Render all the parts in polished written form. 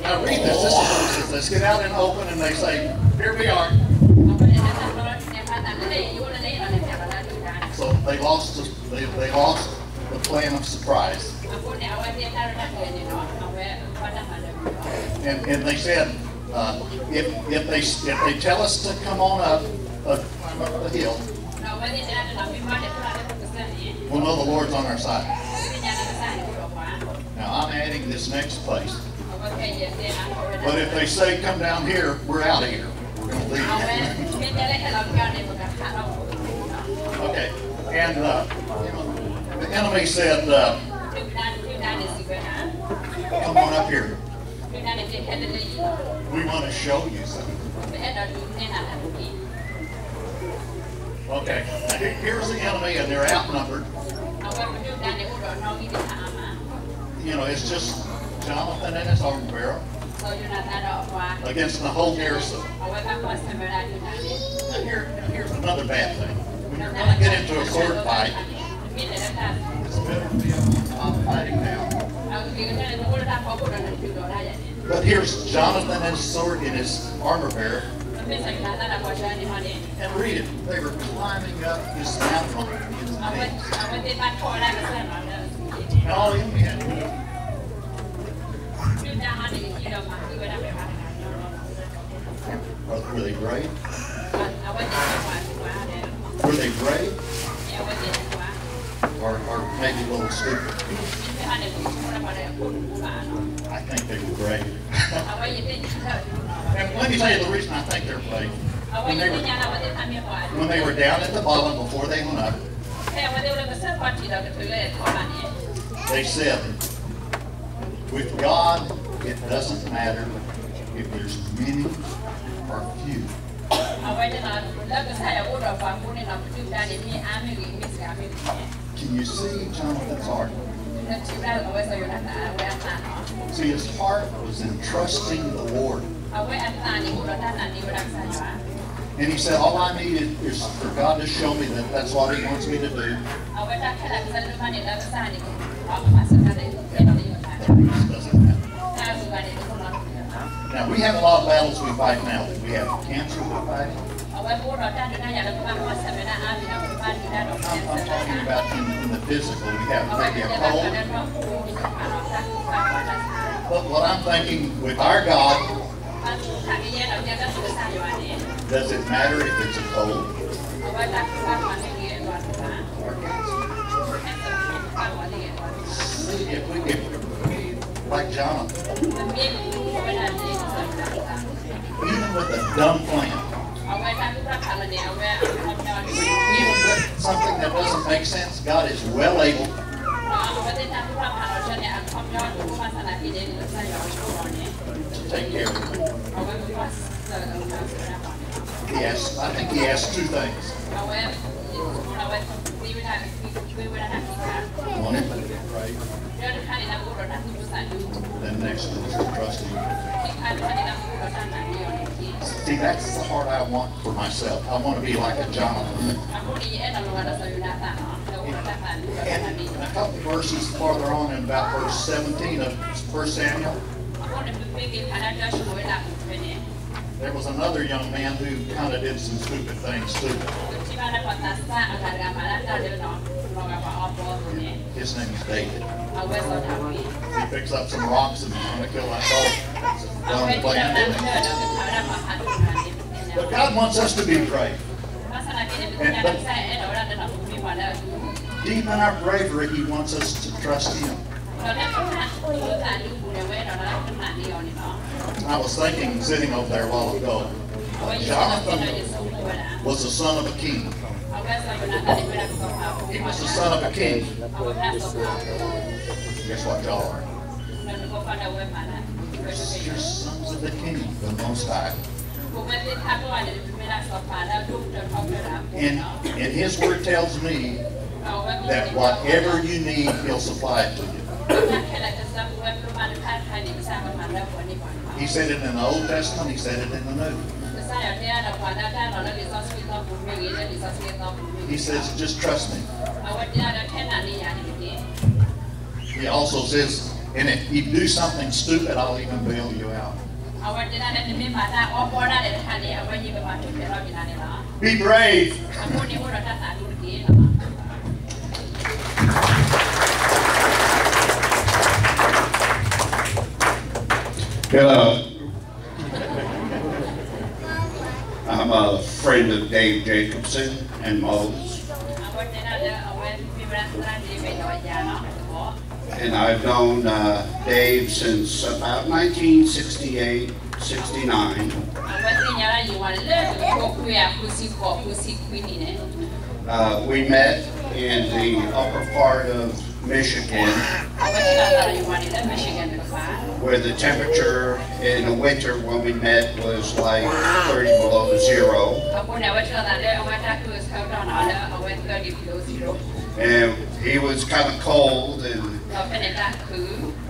Now read this. This is what it says. Let's get out in the open, and they say, "Here we are." So they lost the plan of surprise. And they said, if they tell us to come on up, climb up the hill, we'll know the Lord's on our side. Now I'm adding this next place. But if they say come down here, we're out of here. We're going to leave. Okay. And the enemy said, come on up here. We want to show you something. Okay. Now here's the enemy, and they're outnumbered. You know, it's just Jonathan and his armor bearer against the whole garrison. Now here's another bad thing. When you're going to get into a sword fight, it's better to be up fighting now. But here's Jonathan and his sword and his armor bearer. And read it. They were climbing up his mountain on his knees. And all the enemy had to do. Were they brave? Were they brave? Or maybe a little stupid? I think they were brave. And let me tell you the reason I think they're brave. When they were down at the bottom before they went up, they said, with God, it doesn't matter if there's many or few. Can you see Jonathan's heart? See, his heart was in trusting the Lord. And he said, all I need is for God to show me that that's what he wants me to do. Now, we have a lot of battles we fight now. We have cancer we're fighting. I'm talking about in the physical. We have maybe a cold. But what I'm thinking, with our God, does it matter if it's a cold? If we like Jonathan, even with a dumb plan, even with something that doesn't make sense, God is well able to take care of it. I think he asked two things. One is to pray. Then next is to trust him. See, that's the heart I want for myself. I want to be like a Jonathan. And a couple verses farther on in about verse 17 of 1 Samuel, there was another young man who kind of did some stupid things too. His name is David. He picks up some rocks and he's going to kill that dog. But God wants us to be brave. But deep in our bravery, he wants us to trust him. I was thinking, sitting over there a while ago, Jonathan was the son of a king. He was the son of a king. Guess what y'all are? You're sons of the king, the Most High. And his word tells me that whatever you need, he'll supply it to you. He said it in the Old Testament, he said it in the New. He says, just trust me. He also says, And if you do something stupid, I'll even bail you out. Be brave. Hello. I'm a friend of Dave Jacobson and Mo's. And I've known Dave since about 1968, 69. We met in the upper part of Michigan, where the temperature in the winter when we met was like 30 below zero. And he was kind of cold, and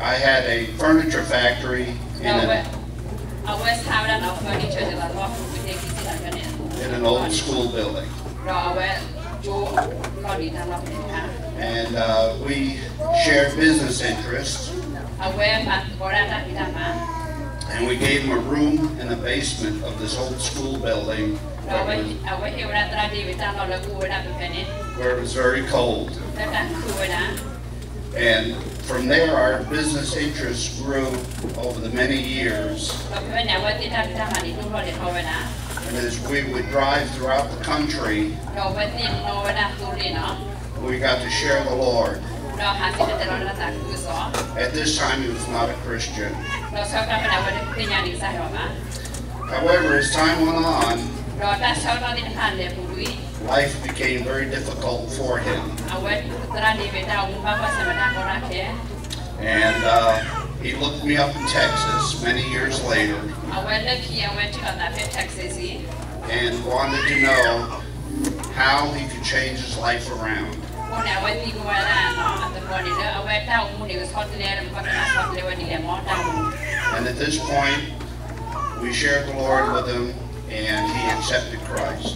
I had a furniture factory in an old school building. And we shared business interests. And we gave him a room in the basement of this old school building where it was very cold. And from there, our business interests grew over the many years. And as we would drive throughout the country, we got to share the Lord. At this time, he was not a Christian. However, as time went on, life became very difficult for him. And he looked me up in Texas many years later and wanted to know how he could change his life around. And at this point, we shared the Lord with him, and he accepted Christ.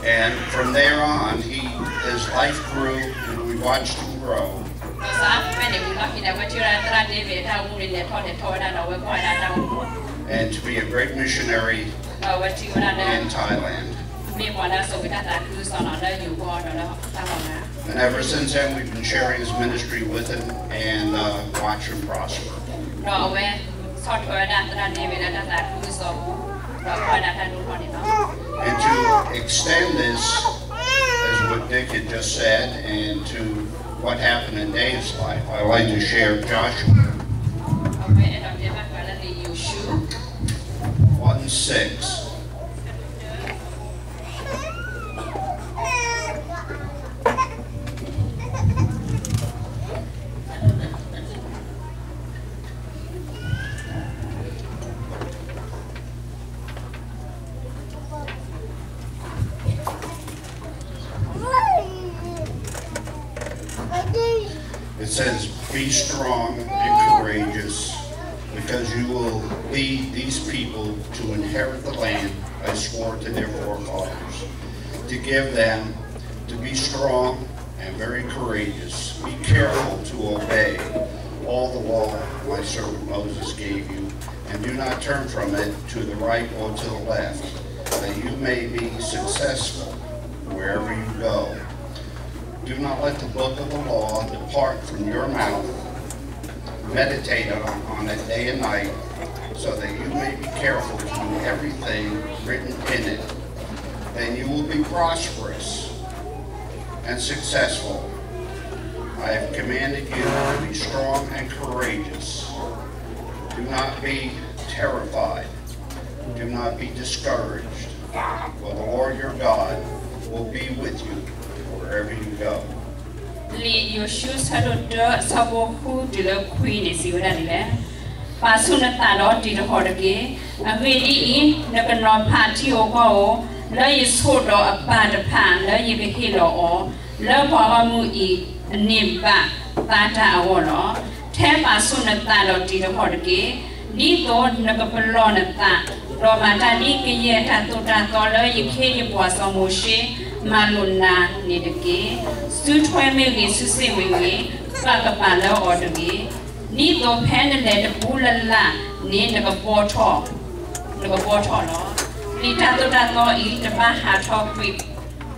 And from there on, his life grew, and we watched him grow. And to be a great missionary in Thailand. And ever since then, we've been sharing his ministry with him and watch him prosper. And to extend this, as what Dick had just said, and to what happened in Dave's life, I'd like to share Joshua 1:6. It says, "Be strong and courageous, because you will lead these people to inherit the land I swore to their forefathers, to give them, to be strong and very courageous. Be careful to obey all the law my servant Moses gave you, and do not turn from it to the right or to the left, that you may be successful wherever you go. Do not let the book of the law depart from your mouth. Meditate on it day and night, so that you may be careful to do everything written in it. Then you will be prosperous and successful. I have commanded you to be strong and courageous. Do not be terrified. Do not be discouraged. For the Lord your God will be with you wherever you go." Maluna Nidaki, Sutwemi, Susi, Pagapala or the gay. Need no pen and let the Bulala, need a bottle. The bottle. Litato Dato eat the Baha talk with.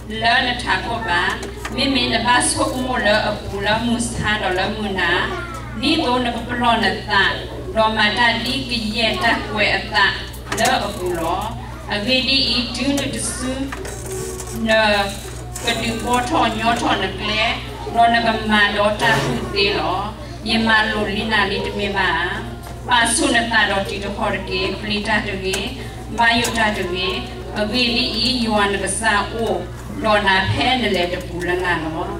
Learn a taco bar, Mimi the Basso Mola of Pula Mustan or Lamuna. Need on the Pulon at that. Romata Liki yet that way at that. Love of Pulo. A lady eat tuna to soup. No, but you bought on your ton of glare. None of my daughter who they law. Yema Lolina little me ba. Pasuna Tadoti to Horke, Plita to me, Bayota to me. A lady you on the Sa O. Rona pen and let the Pulana.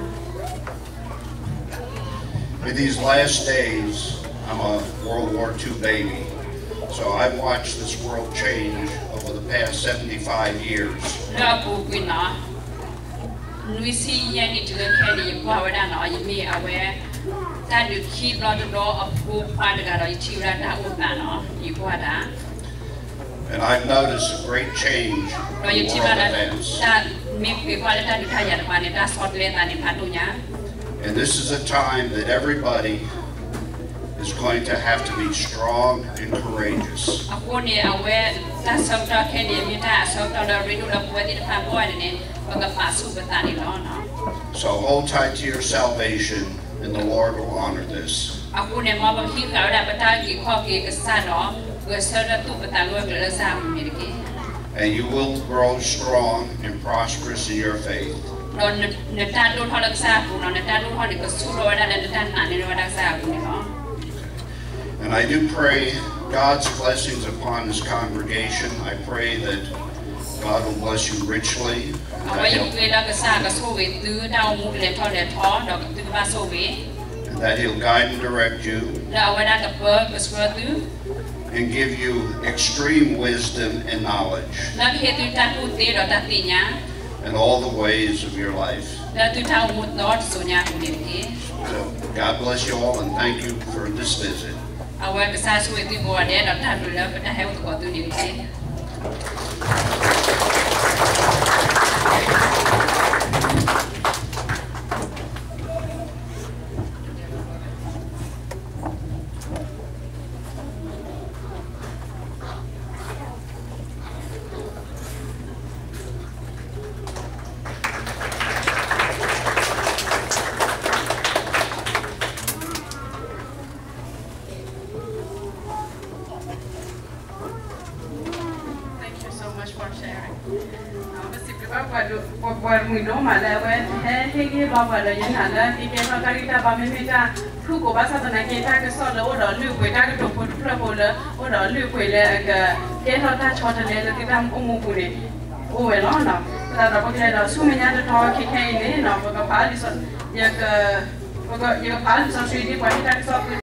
In these last days, I'm a World War II baby, so I've watched this world change over the past 75 years. We see Yanni to the candy, you power down, or you may aware that you keep not the door of food, find a guy, or you chew that open, you go down. And I've noticed a great change in world events. And this is a time that everybody is going to have to be strong and courageous. So hold tight to your salvation, and the Lord will honor this. And you will grow strong and prosperous in your faith. And I do pray God's blessings upon this congregation. I pray that God will bless you richly. And that He'll guide and direct you. And give you extreme wisdom and knowledge in all the ways of your life. So God bless you all and thank you for this visit.